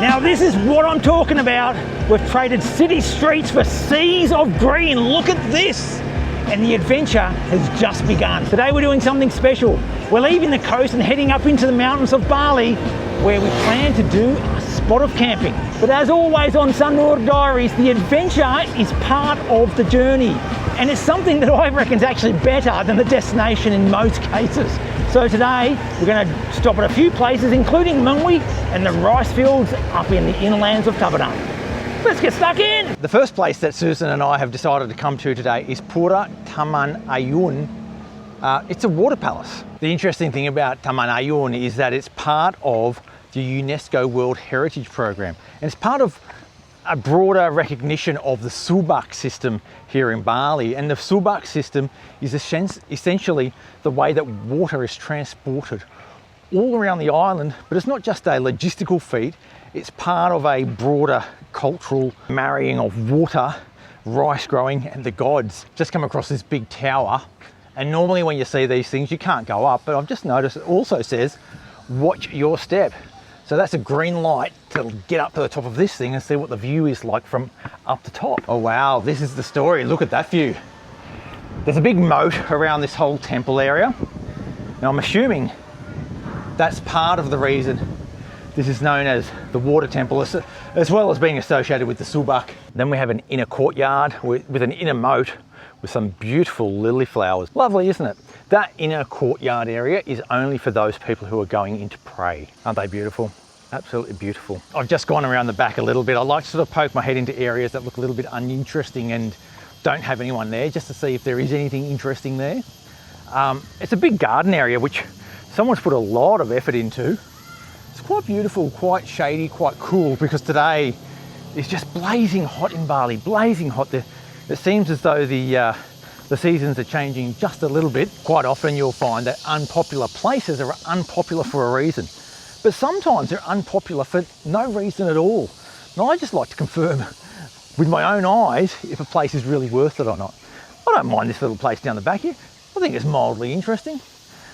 Now this is what I'm talking about. We've traded city streets for seas of green. Look at this. And the adventure has just begun. Today we're doing something special. We're leaving the coast and heading up into the mountains of Bali, where we plan to do a spot of camping. But as always on Sanur Diaries, the adventure is part of the journey. And it's something that I reckon is actually better than the destination in most cases. So today we're going to stop at a few places, including Mungwi and the rice fields up in the inlands of Tabanan. Let's get stuck in. The first place that Susan and I have decided to come to today is Pura Taman Ayun. It's a water palace. The interesting thing about Taman Ayun is that it's part of the UNESCO World Heritage Program, and it's part of a broader recognition of the Subak system here in Bali. And the Subak system is essentially the way that water is transported all around the island, but it's not just a logistical feat, it's part of a broader cultural marrying of water, rice growing, and the gods. Just come across this big tower, and normally when you see these things you can't go up, but I've just noticed it also says watch your step. So that's a green light to get up to the top of this thing and see what the view is like from up the top. Oh wow, this is the story. Look at that view. There's a big moat around this whole temple area. Now I'm assuming that's part of the reason this is known as the water temple, as well as being associated with the Subak. Then we have an inner courtyard with an inner moat with some beautiful lily flowers. Lovely, isn't it? That inner courtyard area is only for those people who are going in to pray. Aren't they beautiful? Absolutely beautiful. I've just gone around the back a little bit. I like to sort of poke my head into areas that look a little bit uninteresting and don't have anyone there, just to see if there is anything interesting there. It's a big garden area, which someone's put a lot of effort into. It's quite beautiful, quite shady, quite cool, because today is just blazing hot in Bali, blazing hot. It seems as though the seasons are changing just a little bit. Quite often you'll find that unpopular places are unpopular for a reason, but sometimes they're unpopular for no reason at all. And I just like to confirm with my own eyes if a place is really worth it or not. I don't mind this little place down the back here. I think it's mildly interesting.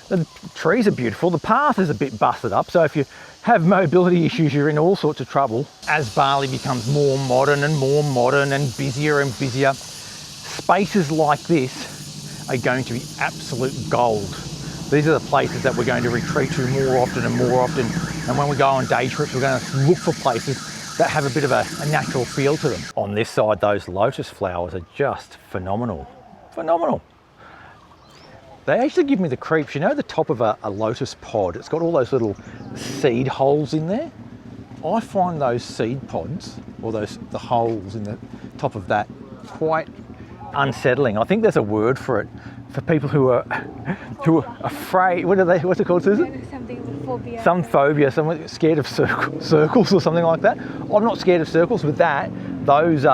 The trees are beautiful. The path is a bit busted up, so if you have mobility issues, you're in all sorts of trouble. As Bali becomes more modern and busier and busier, spaces like this are going to be absolute gold. These are the places that we're going to retreat to more often and more often. And when we go on day trips, we're going to look for places that have a bit of a natural feel to them. On this side, those lotus flowers are just phenomenal. Phenomenal. They actually give me the creeps. You know the top of a lotus pod, it's got all those little seed holes in there? I find those seed pods, or the holes in the top of that, quite unsettling. I think there's a word for it, for people who are afraid. What's it called, Susan? Something with phobia. Some phobia, someone scared of circles or something like that. I'm not scared of circles, but those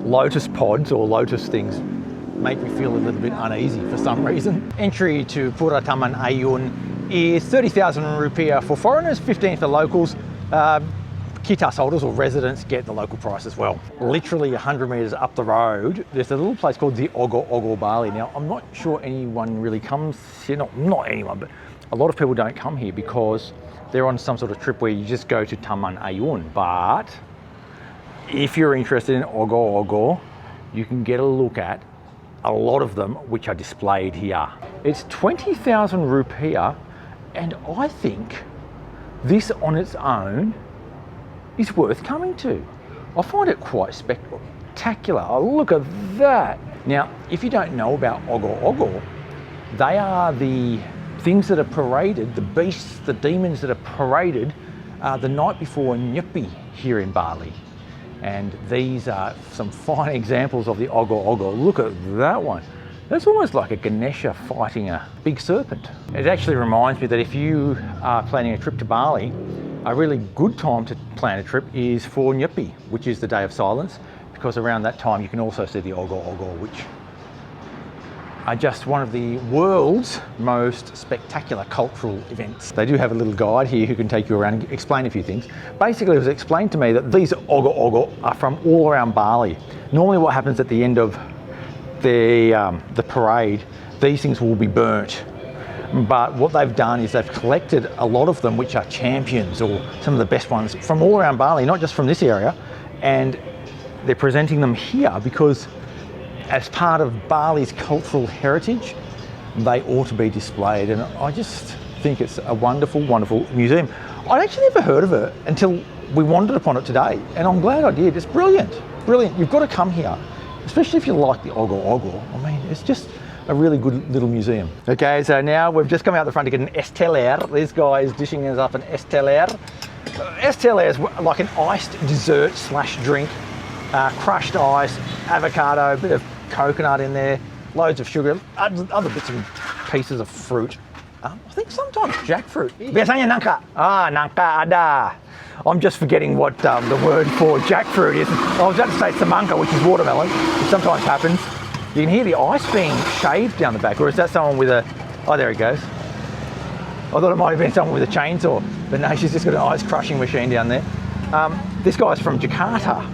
lotus pods or lotus things make me feel a little bit uneasy for some reason. Entry to Pura Taman Ayun is 30,000 rupiah for foreigners, 15 for locals. Kitas holders or residents get the local price as well. Literally 100 metres up the road, there's a little place called the Ogoh-Ogoh Bali. Now, I'm not sure anyone really comes here, not anyone, but a lot of people don't come here because they're on some sort of trip where you just go to Taman Ayun. But if you're interested in Ogoh-Ogoh, you can get a look at a lot of them which are displayed here. It's 20,000 rupiah, and I think this on its own is worth coming to. I find it quite spectacular. Oh, look at that. Now, if you don't know about Ogoh-Ogoh, they are the things that are paraded, the beasts, the demons that are paraded the night before Nyepi here in Bali. And these are some fine examples of the Ogoh-Ogoh. Look at that one. That's almost like a Ganesha fighting a big serpent. It actually reminds me that if you are planning a trip to Bali, a really good time to plan a trip is for Nyepi, which is the day of silence, because around that time you can also see the Ogoh-Ogoh, which are just one of the world's most spectacular cultural events. They do have a little guide here who can take you around and explain a few things. Basically, it was explained to me that these Ogoh-Ogoh are from all around Bali. Normally what happens at the end of the parade, these things will be burnt. But what they've done is they've collected a lot of them, which are champions or some of the best ones from all around Bali, not just from this area, and they're presenting them here because as part of Bali's cultural heritage, they ought to be displayed. And I just think it's a wonderful, wonderful museum. I'd actually never heard of it until we wandered upon it today, and I'm glad I did. It's brilliant, brilliant. You've got to come here, especially if you like the Ogoh-Ogoh. I mean, it's just a really good little museum. Okay, so now we've just come out the front to get an Es Teler. This guy is dishing us up an Es Teler. Es Teler is like an iced dessert slash drink. Crushed ice, avocado, a bit of coconut in there, loads of sugar, other bits and pieces of fruit. I think sometimes jackfruit. Biasanya nangka. Nangka ada. I'm just forgetting what the word for jackfruit is. I was about to say semangka, which is watermelon, which sometimes happens. You can hear the ice being shaved down the back, or is that someone with a... Oh, there he goes. I thought it might have been someone with a chainsaw, but no, she's just got an ice crushing machine down there. This guy's from Jakarta,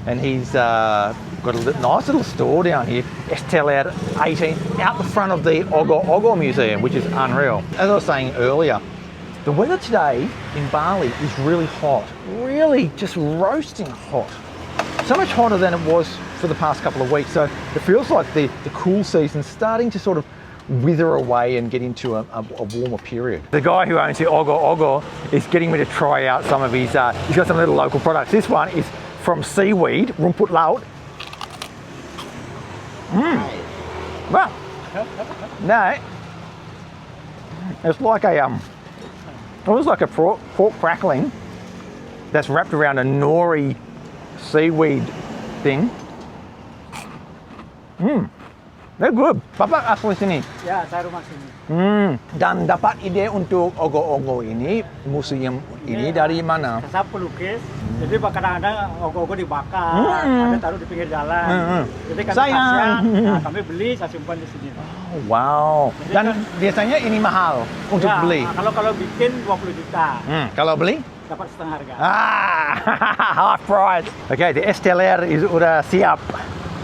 and he's got a nice little store down here, Es Teler 18, out the front of the Ogoh-Ogoh Museum, which is unreal. As I was saying earlier, the weather today in Bali is really hot, really just roasting hot. So much hotter than it was for the past couple of weeks. So it feels like the cool season's starting to sort of wither away and get into a warmer period. The guy who owns the Ogoh-Ogoh is getting me to try out some of his, he's got some little local products. This one is from seaweed, rumput laut. Well, no, it's like a almost like a pork crackling that's wrapped around a nori seaweed thing. They're good. Bapak asli sini? Ya, saya rumah sini. Dan dapat ide untuk Ogoh-Ogoh ini, museum ini dari mana? Saya pelukis, jadi kadang-kadang Ogoh-Ogoh dibakar, ada taruh di pinggir jalan. Jadi kami kasihan, kami beli, saya simpan di sini. Oh, wow. Dan biasanya ini mahal untuk beli? Kalau bikin 20 juta. Kalau beli? Dapat setengah harga. Half price. Okay, the Es Teler is udah siap.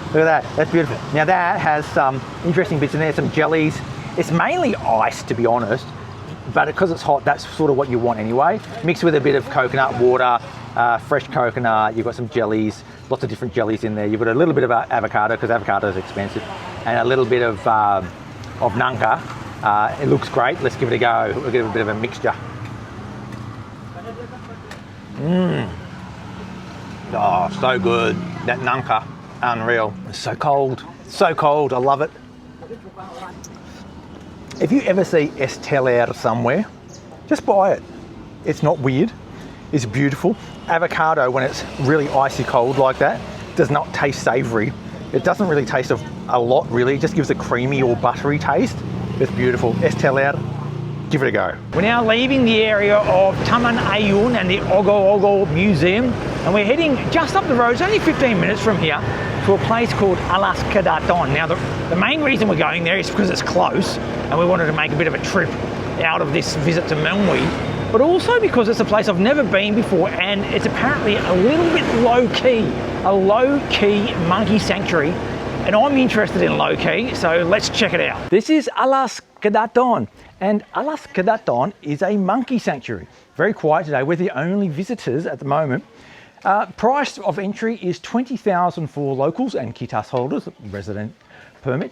Look at that, that's beautiful. Now that has some interesting bits in there, some jellies. It's mainly ice, to be honest, but because it's hot, that's sort of what you want anyway. Mixed with a bit of coconut water, fresh coconut, you've got some jellies, lots of different jellies in there. You've got a little bit of avocado, because avocado is expensive, and a little bit of nangka. It looks great, let's give it a go. We'll give it a bit of a mixture. Oh, so good, that nangka. Unreal. It's so cold, I love it. If you ever see Es Teler somewhere, just buy it. It's not weird, it's beautiful. Avocado, when it's really icy cold like that, does not taste savoury. It doesn't really taste of a lot really, it just gives a creamy or buttery taste. It's beautiful. Es Teler, give it a go. We're now leaving the area of Taman Ayun and the Ogoh-Ogoh Museum, and we're heading just up the road, it's only 15 minutes from here, to a place called Kedaton. Now the main reason we're going there is because it's close and we wanted to make a bit of a trip out of this visit to Melnwy, but also because it's a place I've never been before and it's apparently a little bit a low-key monkey sanctuary, and I'm interested in low-key, so let's check it out. This is Kedaton, and Kedaton is a monkey sanctuary. Very quiet today, we're the only visitors at the moment. Price of entry is 20,000 for locals and kitas holders, resident permit,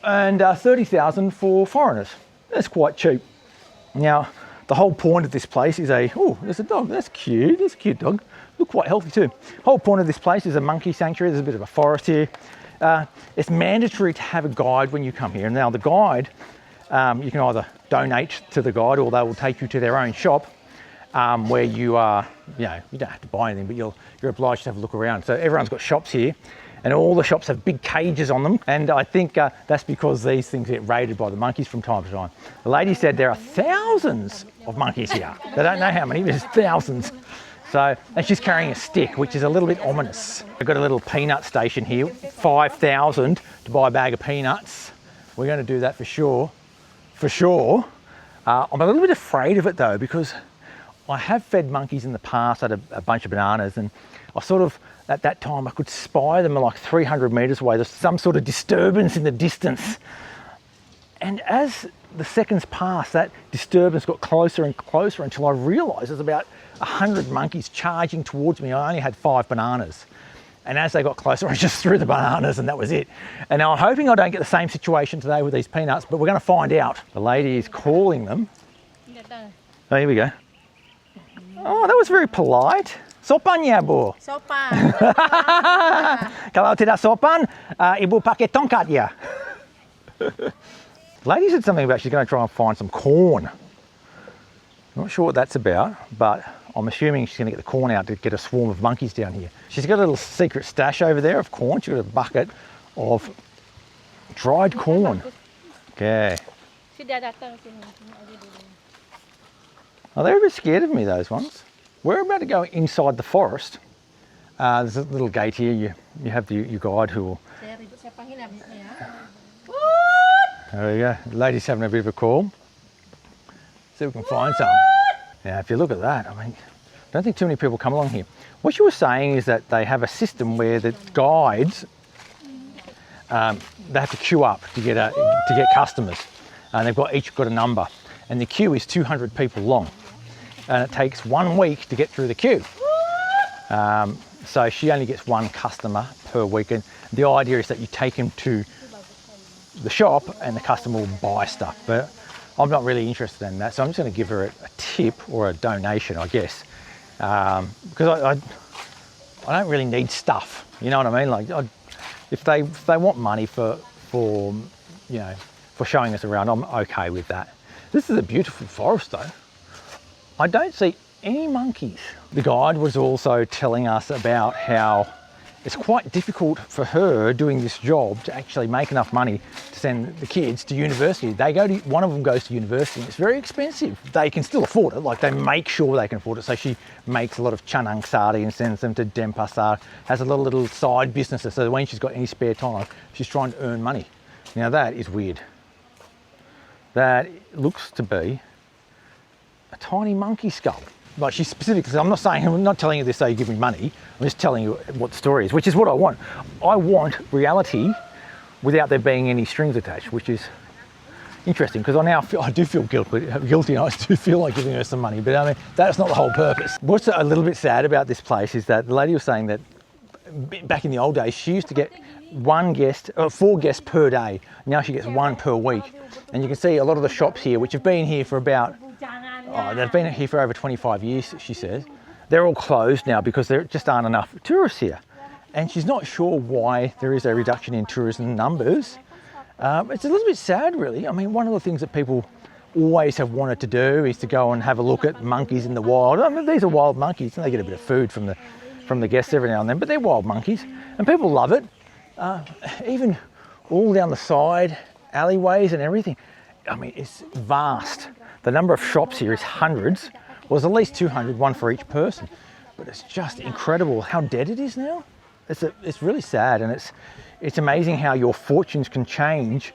and 30,000 for foreigners. That's quite cheap. Now, the whole point of this place is there's a dog, that's cute, that's a cute dog. Look quite healthy too. Whole point of this place is a monkey sanctuary, there's a bit of a forest here. It's mandatory to have a guide when you come here. Now the guide, you can either donate to the guide or they will take you to their own shop. Where you are, you don't have to buy anything, but you're obliged to have a look around. So everyone's got shops here, and all the shops have big cages on them. And I think that's because these things get raided by the monkeys from time to time. The lady said there are thousands of monkeys here. They don't know how many, but there's thousands. So, and she's carrying a stick, which is a little bit ominous. I've got a little peanut station here, 5,000 to buy a bag of peanuts. We're going to do that for sure. I'm a little bit afraid of it though, because I have fed monkeys in the past at a bunch of bananas, and I sort of, at that time, I could spy them like 300 metres away. There's some sort of disturbance in the distance. And as the seconds passed, that disturbance got closer and closer until I realised there's about 100 monkeys charging towards me. I only had 5 bananas. And as they got closer, I just threw the bananas and that was it. And now I'm hoping I don't get the same situation today with these peanuts, but we're going to find out. The lady is calling them. Oh, here we go. Oh, that was very polite. Sopan ya, Bu? Sopan. Kalau tidak sopan, ibu pakai tongkat ya. Lady said something about she's going to try and find some corn. Not sure what that's about, but I'm assuming she's going to get the corn out to get a swarm of monkeys down here. She's got a little secret stash over there of corn. She's got a bucket of dried corn. Okay. Oh, they're a bit scared of me, those ones. We're about to go inside the forest. There's a little gate here. You have your guide who will... There we go. The lady's having a bit of a call. See if we can find some. Now, if you look at that, I mean, I don't think too many people come along here. What you were saying is that they have a system where the guides, they have to queue up to get customers. And they've each got a number. And the queue is 200 people long. And it takes 1 week to get through the queue. So she only gets 1 customer per week. And the idea is that you take him to the shop and the customer will buy stuff. But I'm not really interested in that. So I'm just going to give her a tip or a donation, I guess. Because I don't really need stuff. You know what I mean? Like, if they want money for showing us around, I'm okay with that. This is a beautiful forest though. I don't see any monkeys. The guide was also telling us about how it's quite difficult for her doing this job to actually make enough money to send the kids to university. One of them goes to university and it's very expensive. They can still afford it, like they make sure they can afford it. So she makes a lot of chanang sari and sends them to Denpasar, has a little side businesses. So when she's got any spare time, she's trying to earn money. Now that is weird. That looks to be a tiny monkey skull. Like she's specifically, I'm not telling you this so you give me money, I'm just telling you what the story is, which is what I want. I want reality without there being any strings attached, which is interesting because I do feel guilty and I do feel like giving her some money, but I mean, that's not the whole purpose. What's a little bit sad about this place is that the lady was saying that back in the old days, she used to get 4 guests per day. Now she gets 1 per week. And you can see a lot of the shops here, which have been here for about, they've been here for over 25 years, she says. They're all closed now because there just aren't enough tourists here. And she's not sure why there is a reduction in tourism numbers. It's a little bit sad, really. I mean, one of the things that people always have wanted to do is to go and have a look at monkeys in the wild. I mean, these are wild monkeys and they get a bit of food from the guests every now and then, but they're wild monkeys and people love it. Even all down the side, alleyways and everything. I mean, it's vast. The number of shops here is hundreds. Well, there's at least 200, 1 for each person. But it's just incredible how dead it is now. It's really sad, and it's amazing how your fortunes can change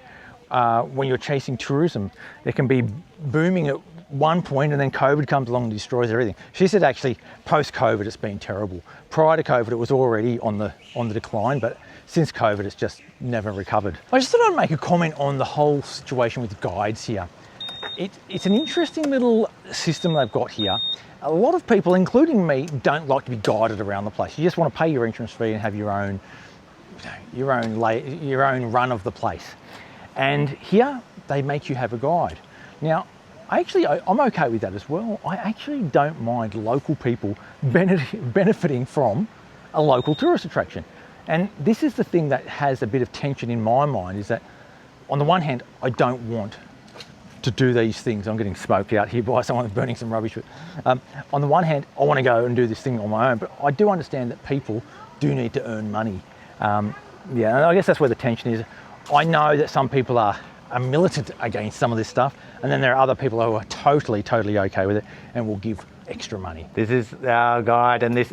when you're chasing tourism. They can be booming at one point and then COVID comes along and destroys everything. She said actually post-COVID it's been terrible. Prior to COVID it was already on the decline, but since COVID it's just never recovered. I just thought I'd make a comment on the whole situation with guides here. It's an interesting little system they've got here. A lot of people, including me, don't like to be guided around the place. You just want to pay your entrance fee and have your own run of the place. And here they make you have a guide. Now, I'm okay with that as well. I actually don't mind local people benefiting from a local tourist attraction. And this is the thing that has a bit of tension in my mind, is that on the one hand, I don't want to do these things. I'm getting smoked out here by someone burning some rubbish. But, on the one hand, I want to go and do this thing on my own, but I do understand that people do need to earn money. Yeah, and I guess that's where the tension is. I know that some people are militant against some of this stuff, and then there are other people who are totally okay with it and will give extra money. This is our guide, and this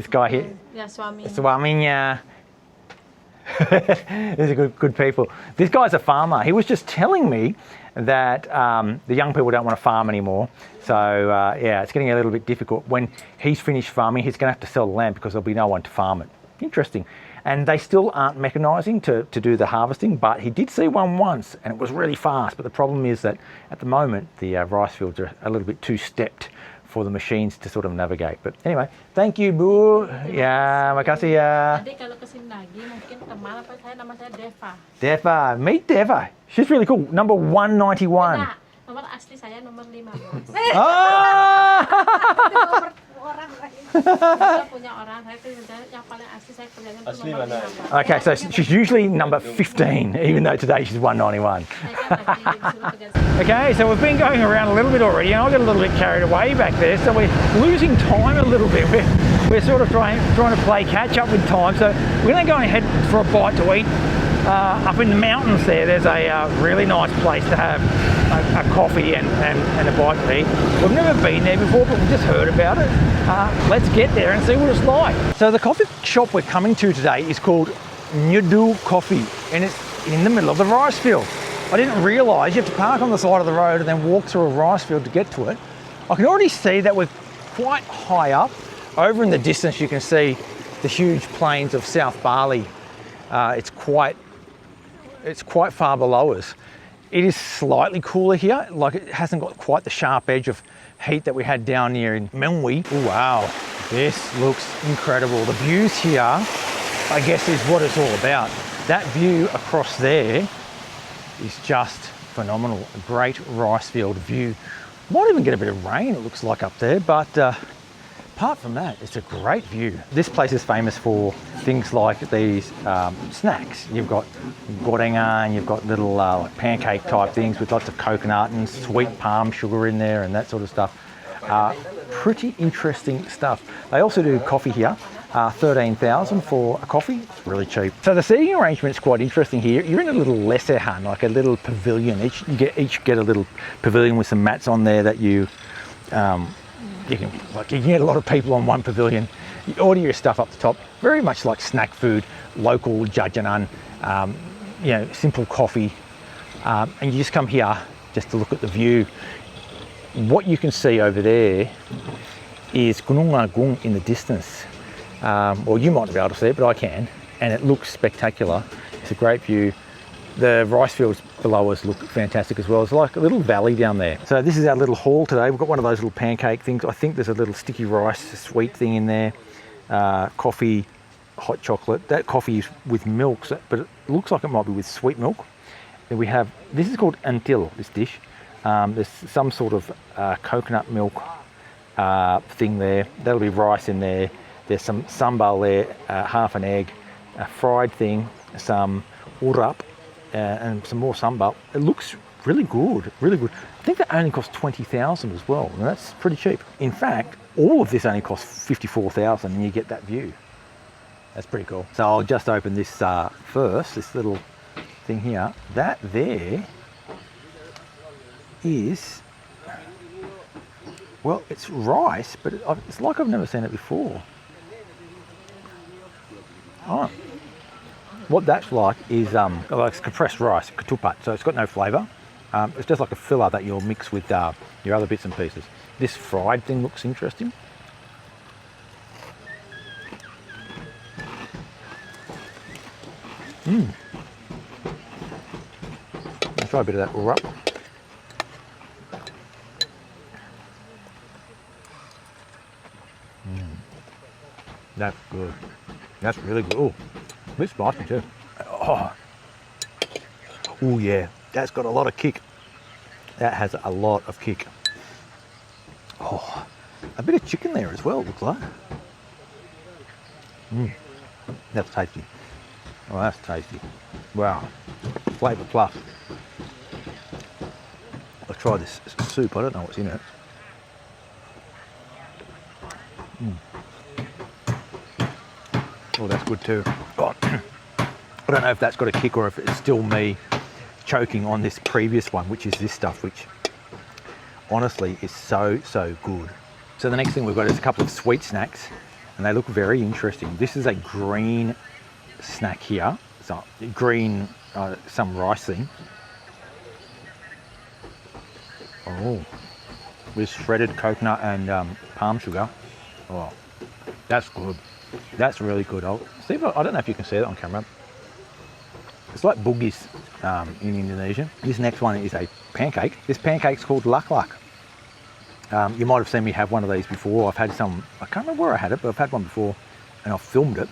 guy here. Yeah, Swaminya. These are good people. This guy's a farmer. He was just telling me that the young people don't want to farm anymore. So yeah, it's getting a little bit difficult. When he's finished farming, he's going to have to sell the land because there'll be no one to farm it. Interesting. And they still aren't mechanising to do the harvesting, but he did see one once and it was really fast. But the problem is that at the moment, the rice fields are a little bit too stepped for the machines to sort of navigate. But anyway, thank you, Bu. Ya, makasih ya. Nanti kalau kesini lagi mungkin teman apa saya nama saya Deva. Deva, meet Deva. She's really cool. Number 191. Nah, nomor asli saya nomor 15. Ah! Nomor orang lain. Saya punya orang, saya kerja yang paling asli saya kerjanya itu Asli nomor mana? 15. Okay, so she's usually number 15, even though today she's 191. Saya kan tadi disuruh kerja sini. Okay, so we've been going around a little bit already, and I got a little bit carried away back there, so we're losing time a little bit. We're sort of trying to play catch up with time, so we're going to go and head for a bite to eat. Up in the mountains there's a really nice place to have a coffee and a bite to eat. We've never been there before, but we've just heard about it. Let's get there and see what it's like. So the coffee shop we're coming to today is called Nyudu Coffee, and it's in the middle of the rice field. I didn't realise you have to park on the side of the road and then walk through a rice field to get to it. I can already see that we're quite high up. Over in the distance you can see the huge plains of South Bali. It's quite far below us. It is slightly cooler here, like it hasn't got quite the sharp edge of heat that we had down here in Mengwi. Oh, wow, this looks incredible. The views here, I guess, is what it's all about. That view across there is just phenomenal. A great rice field view. Might even get a bit of rain, it looks like, up there, but apart from that, it's a great view. This place is famous for things like these snacks. You've got gorengan, you've got little like pancake type things with lots of coconut and sweet palm sugar in there and that sort of stuff. Pretty interesting stuff. They also do coffee here. 13,000 for a coffee. It's really cheap. So the seating arrangement's quite interesting here. You're in a little lesehan, like a little pavilion. Each get a little pavilion with some mats on there that you can get a lot of people on one pavilion. You order your stuff up the top, very much like snack food, local jajanan, simple coffee, and you just come here just to look at the view. What you can see over there is Gunung Agung in the distance. Well, you might be able to see it, but I can, and it looks spectacular. It's a great view. The rice fields below us look fantastic as well. It's like a little valley down there. So this is our little hall today. We've got one of those little pancake things. I think there's a little sticky rice sweet thing in there. Coffee, hot chocolate. That coffee is with milk, but it looks like it might be with sweet milk. Then we have, this is called antil, this dish. There's some sort of coconut milk thing there. That'll be rice in there. There's some sambal there, half an egg, a fried thing, some urap, and some more sambal. It looks really good, really good. I think that only costs 20,000 as well, and that's pretty cheap. In fact, all of this only costs 54,000 and you get that view. That's pretty cool. So I'll just open this first, this little thing here. That there is, well, it's rice, but it's like I've never seen it before. Oh. What that's like is like compressed rice, ketupat, so it's got no flavour. It's just like a filler that you'll mix with your other bits and pieces. This fried thing looks interesting. I'll try a bit of that urap. That's good. That's really good. Oh, a bit spicy too. Oh yeah, that's got a lot of kick. That has a lot of kick. Oh, a bit of chicken there as well, looks like. That's tasty. Oh, that's tasty. Wow, flavour plus. I'll try this soup, I don't know what's in it. Oh, that's good too. Oh, I don't know if that's got a kick or if it's still me choking on this previous one, which is this stuff, which honestly is so good. So the next thing we've got is a couple of sweet snacks, and they look very interesting. This is a green snack here. So green, some rice thing. Oh, with shredded coconut and palm sugar. Oh, that's good. That's really good. I'll see if I don't know if you can see that on camera. It's like boogies in Indonesia. This next one is a pancake. This pancake's called lak-lak. You might have seen me have one of these before. I've had some, I can't remember where I had it, but I've had one before and I've filmed it.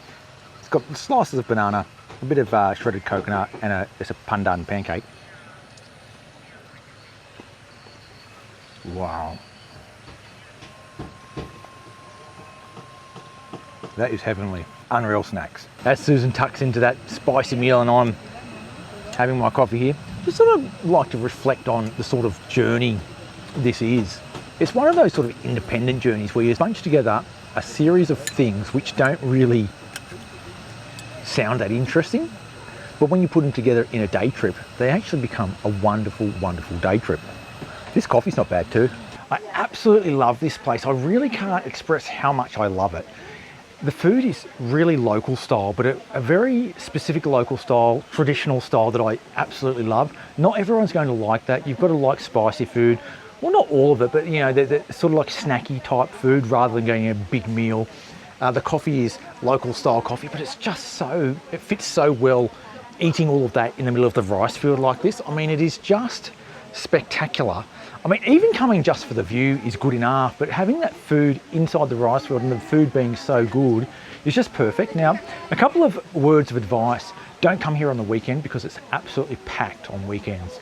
It's got slices of banana, a bit of shredded coconut, and it's a pandan pancake. Wow. That is heavenly. Unreal snacks. As Susan tucks into that spicy meal and I'm having my coffee here, just sort of like to reflect on the sort of journey this is. It's one of those sort of independent journeys where you bunch together a series of things which don't really sound that interesting, but when you put them together in a day trip, they actually become a wonderful, wonderful day trip. This coffee's not bad too. I absolutely love this place. I really can't express how much I love it. The food is really local style, but a very specific local style, traditional style that I absolutely love. Not everyone's going to like that. You've got to like spicy food. Well, not all of it, but you know, they're sort of like snacky type food rather than getting a big meal. The coffee is local style coffee, but it's just so, it fits so well eating all of that in the middle of the rice field like this. I mean, it is just spectacular. I mean, even coming just for the view is good enough, but having that food inside the rice field and the food being so good is just perfect. Now, a couple of words of advice. Don't come here on the weekend because it's absolutely packed on weekends.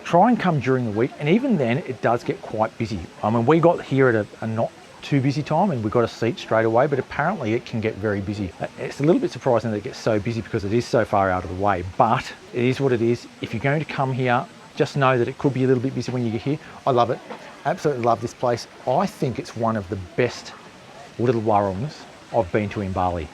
Try and come during the week, and even then it does get quite busy. I mean, we got here at a not too busy time and we got a seat straight away, but apparently it can get very busy. It's a little bit surprising that it gets so busy because it is so far out of the way, but it is what it is. If you're going to come here, just know that it could be a little bit busy when you get here. I love it. Absolutely love this place. I think it's one of the best little warungs I've been to in Bali.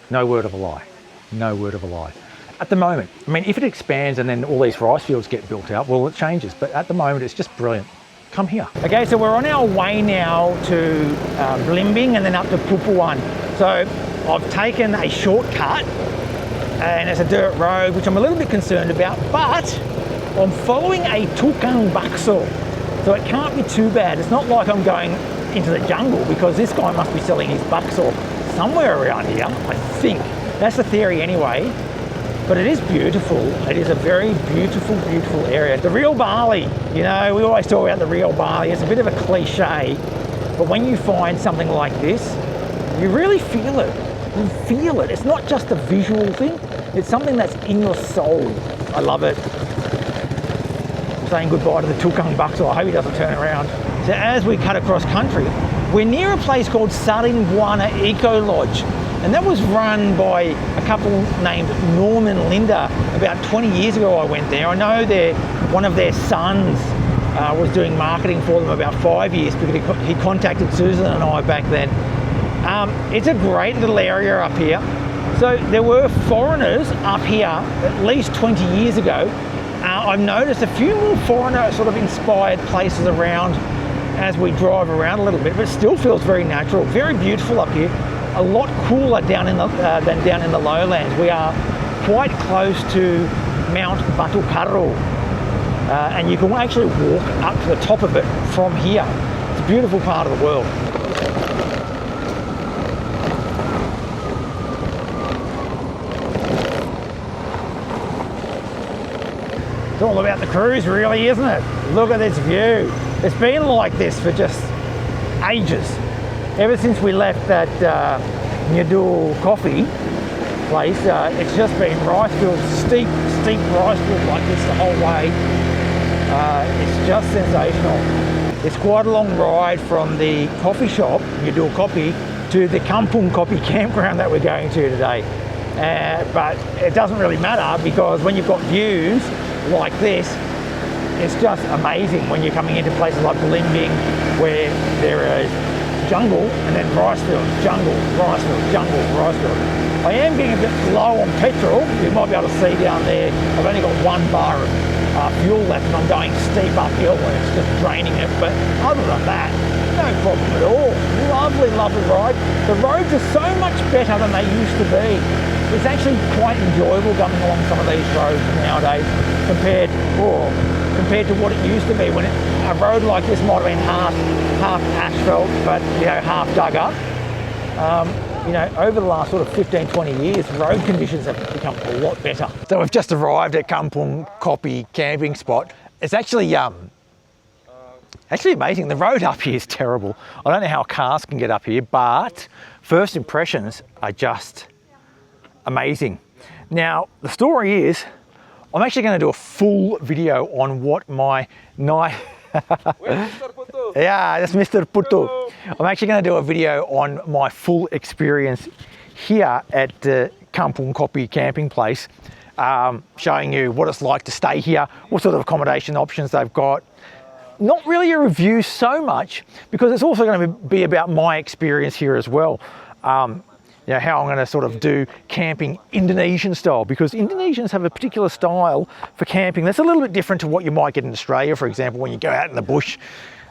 No word of a lie. No word of a lie. At the moment, I mean, if it expands and then all these rice fields get built out, well, it changes. But at the moment, it's just brilliant. Come here. Okay, so we're on our way now to Blimbing and then up to Pupuan. So I've taken a shortcut and it's a dirt road, which I'm a little bit concerned about, but I'm following a tukang bakso. So it can't be too bad. It's not like I'm going into the jungle because this guy must be selling his bakso somewhere around here, I think. That's the theory anyway. But it is beautiful. It is a very beautiful, beautiful area. The real Bali, you know, we always talk about the real Bali. It's a bit of a cliche, but when you find something like this, you really feel it. You feel it. It's not just a visual thing. It's something that's in your soul. I love it. I'm saying goodbye to the tukang bakso. I hope he doesn't turn around. So as we cut across country, we're near a place called Sarin Buana Eco Lodge. And that was run by a couple named Norman and Linda. About 20 years ago I went there. I know one of their sons was doing marketing for them about 5 years because he contacted Susan and I back then. It's a great little area up here. So there were foreigners up here at least 20 years ago. I've noticed a few more foreigner sort of inspired places around as we drive around a little bit, but it still feels very natural, very beautiful up here. A lot cooler down in than down in the lowlands. We are quite close to Mount Batu Karo, and you can actually walk up to the top of it from here. It's a beautiful part of the world. It's all about the cruise really, isn't it? Look at this view. It's been like this for just ages. Ever since we left that Nyadul coffee place, it's just been rice fields, steep rice fields like this the whole way. It's just sensational. It's quite a long ride from the coffee shop, Nyadul Coffee, to the Kampung Kopi campground that we're going to today. But it doesn't really matter because when you've got views like this, it's just amazing when you're coming into places like Blimbing where there is jungle and then rice fields, jungle, rice field, jungle, rice field. I am getting a bit low on petrol. You might be able to see down there, I've only got 1 bar of fuel left and I'm going steep uphill and it's just draining it. But other than that, no problem at all. Lovely, lovely ride. The roads are so much better than they used to be. It's actually quite enjoyable going along some of these roads nowadays compared to what it used to be when a road like this might have been half asphalt, but you know, half dug up. you know, over the last sort of 15, 20 years, road conditions have become a lot better. So we've just arrived at Kampung Kopi camping spot. It's actually amazing. The road up here is terrible. I don't know how cars can get up here, but first impressions are just amazing. Now, the story is, I'm actually going to do a full video on what my night... Yeah, that's Mr. Putu. I'm actually going to do a video on my full experience here at the Kampung Kopi camping place, showing you what it's like to stay here, what sort of accommodation options they've got. Not really a review so much, because it's also going to be about my experience here as well. You know, how I'm going to sort of do camping Indonesian style, because Indonesians have a particular style for camping that's a little bit different to what you might get in Australia. For example, when you go out in the bush,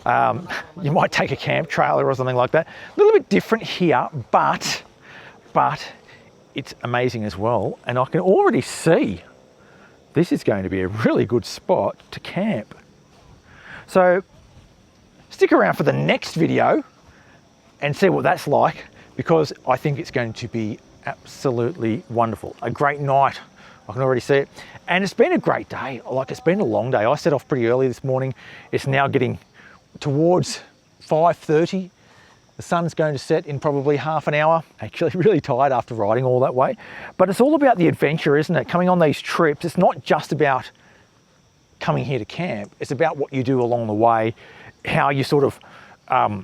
you might take a camp trailer or something like that. A little bit different here, but it's amazing as well. And I can already see this is going to be a really good spot to camp. So stick around for the next video and see what that's like, because I think it's going to be absolutely wonderful. A great night, I can already see it. And it's been a great day. Like, it's been a long day. I set off pretty early this morning. It's now getting towards 5:30. The sun's going to set in probably half an hour. Actually really tired after riding all that way. But it's all about the adventure, isn't it? Coming on these trips, it's not just about coming here to camp. It's about what you do along the way, how you sort of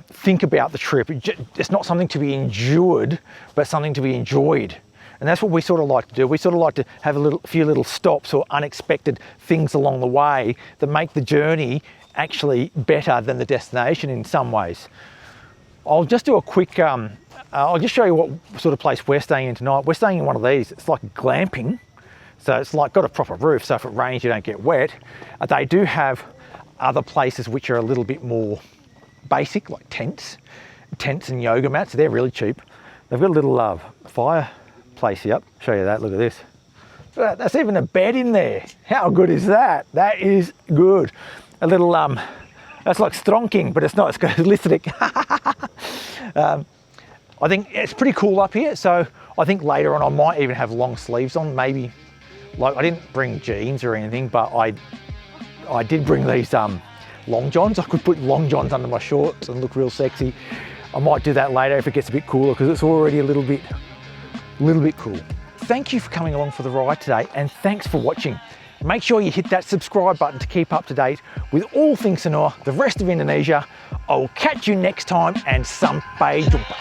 think about the trip. It's not something to be endured, but something to be enjoyed. And that's what we sort of like to do. We sort of like to have a few little stops or unexpected things along the way that make the journey actually better than the destination in some ways. I'll just do a quick, I'll just show you what sort of place we're staying in tonight. We're staying in one of these. It's like glamping. So it's like got a proper roof, so if it rains you don't get wet. They do have other places which are a little bit more basic, like tents and yoga mats. They're really cheap. They've got a little fireplace here. Show you that. Look at this. That's even a bed in there. How good is that? That is good. A little that's like stronking, but it's not. It's got lithric. I think it's pretty cool up here. So I think later on I might even have long sleeves on. Maybe, like, I didn't bring jeans or anything, but I did bring these long johns. I could put long johns under my shorts and look real sexy. I might do that later if it gets a bit cooler, because it's already a little bit cool. Thank you for coming along for the ride today, and thanks for watching. Make sure you hit that subscribe button to keep up to date with all things Sanur, the rest of Indonesia. I'll catch you next time, and sampai jumpa.